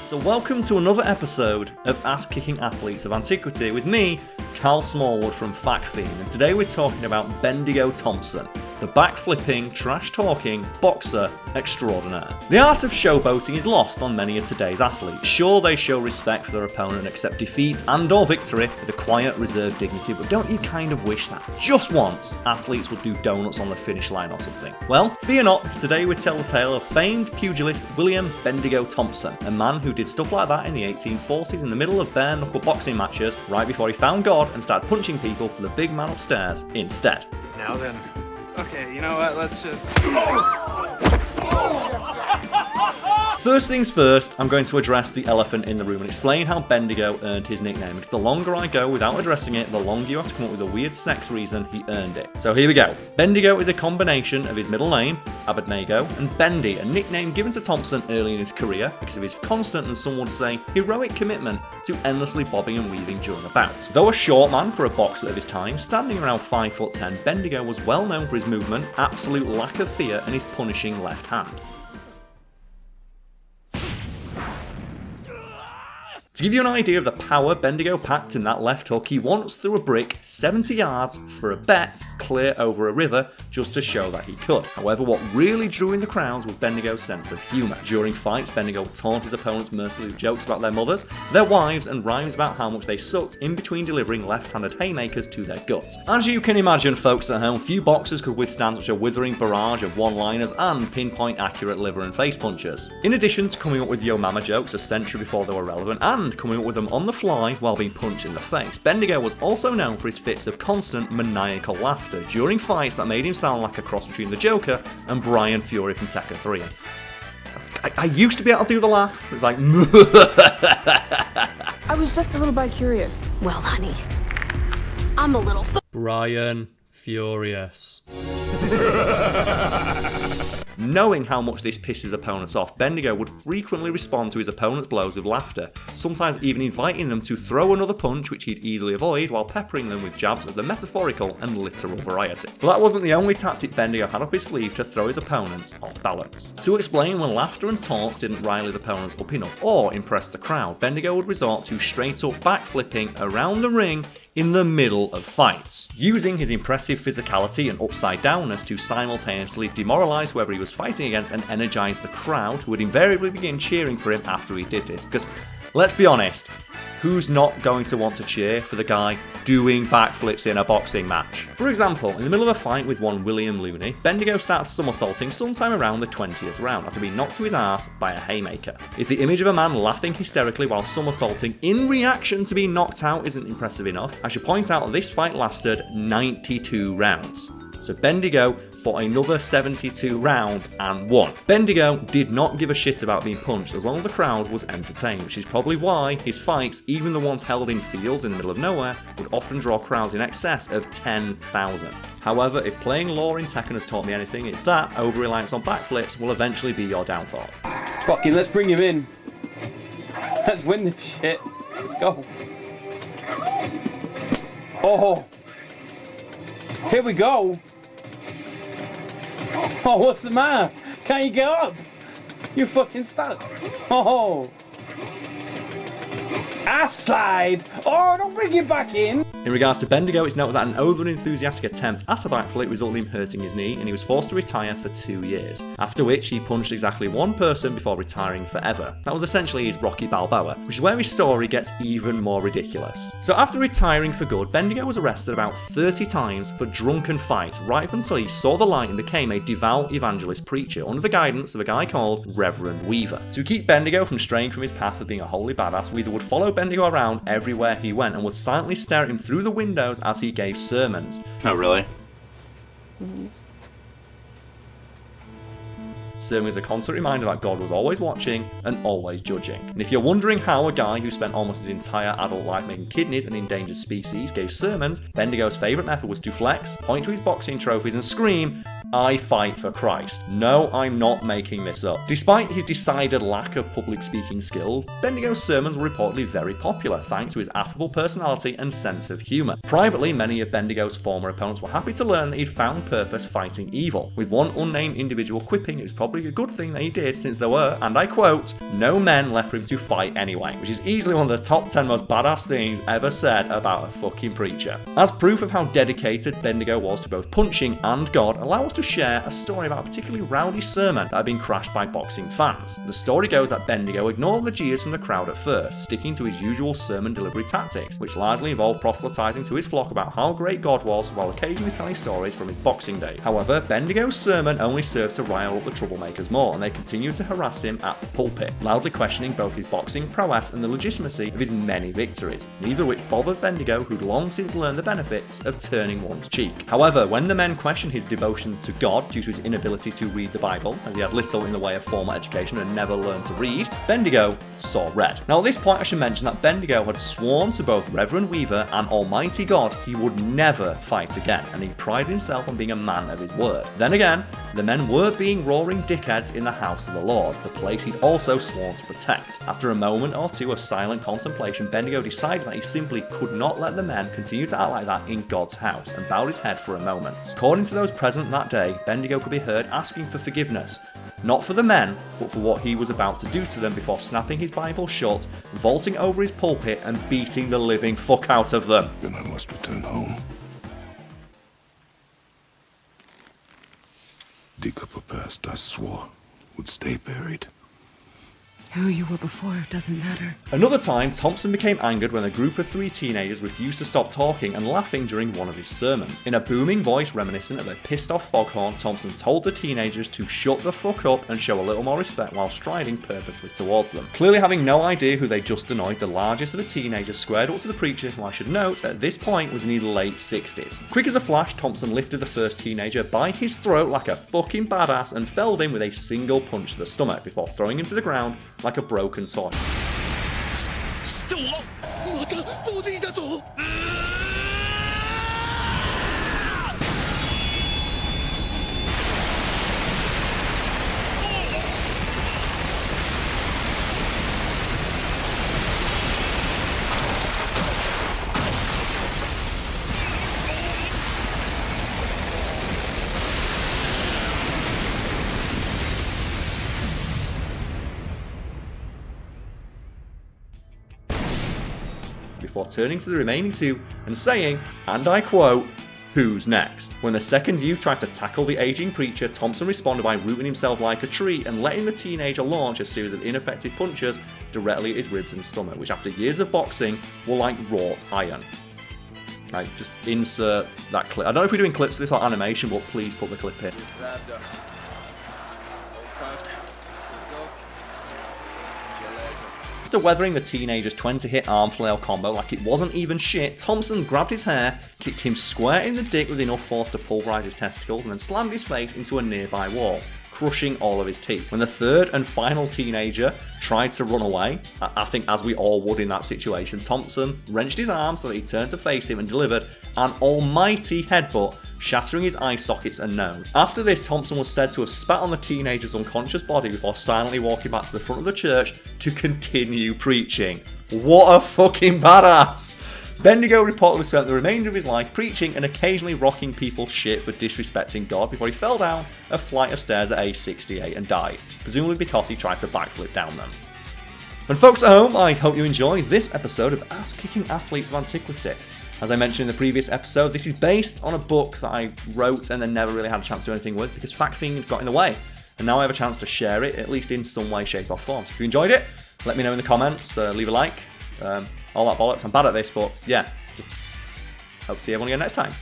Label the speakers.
Speaker 1: So welcome to another episode of Ass-Kicking Athletes of Antiquity with me, Karl Smallwood from Fact Fiend, and today we're talking about Bendigo Thompson, the backflipping, trash-talking boxer extraordinaire. The art of showboating is lost on many of today's athletes. Sure, they show respect for their opponent and accept defeat and or victory with a quiet, reserved dignity, but don't you kind of wish that just once athletes would do donuts on the finish line or something? Well, fear not, because today we tell the tale of famed pugilist William Bendigo Thompson, a man who did stuff like that in the 1840s in the middle of bare-knuckle boxing matches right before he found God and started punching people for the big man upstairs instead.
Speaker 2: Now then. Okay, you know what, let's just...
Speaker 1: First things first, I'm going to address the elephant in the room and explain how Bendigo earned his nickname, because the longer I go without addressing it, the longer you have to come up with a weird sex reason he earned it. So here we go. Bendigo is a combination of his middle name, Abednego, and Bendy, a nickname given to Thompson early in his career because of his constant and some would say heroic commitment to endlessly bobbing and weaving during a bout. Though a short man for a boxer of his time, standing around 5'10", Bendigo was well known for his movement, absolute lack of fear, and his punishing left hand. To give you an idea of the power Bendigo packed in that left hook, he once threw a brick 70 yards for a bet clear over a river just to show that he could. However, what really drew in the crowds was Bendigo's sense of humour. During fights, Bendigo would taunt his opponents mercilessly with jokes about their mothers, their wives, and rhymes about how much they sucked in between delivering left-handed haymakers to their guts. As you can imagine, folks at home, few boxers could withstand such a withering barrage of one-liners and pinpoint accurate liver and face punches. In addition to coming up with yo mama jokes a century before they were relevant, and coming up with them on the fly while being punched in the face, Bendigo was also known for his fits of constant maniacal laughter during fights that made him sound like a cross between the Joker and Brian Fury from Tekken 3. I used to be able to do the laugh. It's like
Speaker 3: I was just a little bi-curious.
Speaker 4: Well, honey, I'm a little
Speaker 1: Brian Furious. Knowing how much this pisses opponents off, Bendigo would frequently respond to his opponent's blows with laughter, sometimes even inviting them to throw another punch which he'd easily avoid while peppering them with jabs of the metaphorical and literal variety. But that wasn't the only tactic Bendigo had up his sleeve to throw his opponents off balance. To explain when laughter and taunts didn't rile his opponents up enough or impress the crowd, Bendigo would resort to straight up backflipping around the ring in the middle of fights, using his impressive physicality and upside downness to simultaneously demoralise whoever he was fighting against and energise the crowd, who would invariably begin cheering for him after he did this. Because, let's be honest, who's not going to want to cheer for the guy doing backflips in a boxing match? For example, in the middle of a fight with one William Looney, Bendigo starts somersaulting sometime around the 20th round after being knocked to his arse by a haymaker. If the image of a man laughing hysterically while somersaulting in reaction to being knocked out isn't impressive enough, I should point out that this fight lasted 92 rounds. So Bendigo fought another 72 rounds and won. Bendigo did not give a shit about being punched as long as the crowd was entertained, which is probably why his fights, even the ones held in fields in the middle of nowhere, would often draw crowds in excess of 10,000. However, if playing law in Tekken has taught me anything, it's that over-reliance on backflips will eventually be your downfall.
Speaker 2: Fucking let's bring him in. Let's win this shit. Let's go. Oh. Here we go. Oh, what's the matter? Can't you get up? You're fucking stuck. Oh. Ass slide. Oh, don't bring it back in.
Speaker 1: In regards to Bendigo, it's noted that an over-enthusiastic attempt at a backflip resulted in him hurting his knee, and he was forced to retire for 2 years, after which he punched exactly one person before retiring forever. That was essentially his Rocky Balboa, which is where his story gets even more ridiculous. So after retiring for good, Bendigo was arrested about 30 times for drunken fights, right up until he saw the light and became a devout evangelist preacher under the guidance of a guy called Reverend Weaver. To keep Bendigo from straying from his path of being a holy badass, Weaver would follow Bendigo around everywhere he went and would silently stare at him through the windows as he gave sermons.
Speaker 2: Oh, really?
Speaker 1: Serving as a constant reminder that God was always watching and always judging. And if you're wondering how a guy who spent almost his entire adult life making kidneys and endangered species gave sermons, Bendigo's favourite method was to flex, point to his boxing trophies and scream, "I fight for Christ." No, I'm not making this up. Despite his decided lack of public speaking skills, Bendigo's sermons were reportedly very popular thanks to his affable personality and sense of humour. Privately, many of Bendigo's former opponents were happy to learn that he'd found purpose fighting evil, with one unnamed individual quipping it was probably probably a good thing that he did, since there were, and I quote, no men left for him to fight anyway, which is easily one of the top 10 most badass things ever said about a fucking preacher. As proof of how dedicated Bendigo was to both punching and God, allow us to share a story about a particularly rowdy sermon that had been crashed by boxing fans. The story goes that Bendigo ignored the jeers from the crowd at first, sticking to his usual sermon delivery tactics, which largely involved proselytizing to his flock about how great God was, while occasionally telling stories from his boxing day. However, Bendigo's sermon only served to rile up the troublemakers more, and they continued to harass him at the pulpit, loudly questioning both his boxing prowess and the legitimacy of his many victories, neither of which bothered Bendigo, who'd long since learned the benefits of turning one's cheek. However, when the men questioned his devotion to God due to his inability to read the Bible, as he had little in the way of formal education and never learned to read, Bendigo saw red. Now at this point I should mention that Bendigo had sworn to both Reverend Weaver and Almighty God he would never fight again, and he prided himself on being a man of his word. Then again, the men were being roaring dickheads in the house of the Lord, the place he'd also sworn to protect. After a moment or two of silent contemplation, Bendigo decided that he simply could not let the men continue to act like that in God's house, and bowed his head for a moment. According to those present that day, Bendigo could be heard asking for forgiveness, not for the men, but for what he was about to do to them, before snapping his Bible shut, vaulting over his pulpit and beating the living fuck out of them.
Speaker 5: Then I must return home. Dig up a past I swore would stay buried.
Speaker 6: Who you were before doesn't matter.
Speaker 1: Another time, Thompson became angered when a group of 3 teenagers refused to stop talking and laughing during one of his sermons. In a booming voice reminiscent of a pissed off foghorn, Thompson told the teenagers to shut the fuck up and show a little more respect while striding purposely towards them. Clearly having no idea who they just annoyed, the largest of the teenagers squared up to the preacher, who I should note at this point was in his late 60s. Quick as a flash, Thompson lifted the first teenager by his throat like a fucking badass and felled him with a single punch to the stomach, before throwing him to the ground like a broken toy. Before turning to the remaining 2 and saying, and I quote, "Who's next?" When the second youth tried to tackle the aging preacher, Thompson responded by rooting himself like a tree and letting the teenager launch a series of ineffective punches directly at his ribs and stomach, which after years of boxing were like wrought iron. Right, just insert that clip. I don't know if we're doing clips of this or animation, but please put the clip in. After weathering the teenager's 20-hit arm flail combo like it wasn't even shit, Thompson grabbed his hair, kicked him square in the dick with enough force to pulverize his testicles, and then slammed his face into a nearby wall, crushing all of his teeth. When the third and final teenager tried to run away, I think as we all would in that situation, Thompson wrenched his arm so that he turned to face him and delivered an almighty headbutt, shattering his eye sockets and nose. After this, Thompson was said to have spat on the teenager's unconscious body before silently walking back to the front of the church to continue preaching. What a fucking badass! Bendigo reportedly spent the remainder of his life preaching and occasionally rocking people's shit for disrespecting God before he fell down a flight of stairs at age 68 and died, presumably because he tried to backflip down them. And folks at home, I hope you enjoyed this episode of Ass-Kicking Athletes of Antiquity. As I mentioned in the previous episode, this is based on a book that I wrote and then never really had a chance to do anything with because Fact Fiend got in the way. And now I have a chance to share it, at least in some way, shape or form. So if you enjoyed it, let me know in the comments, leave a like, all that bollocks. I'm bad at this, but yeah, just hope to see everyone again next time.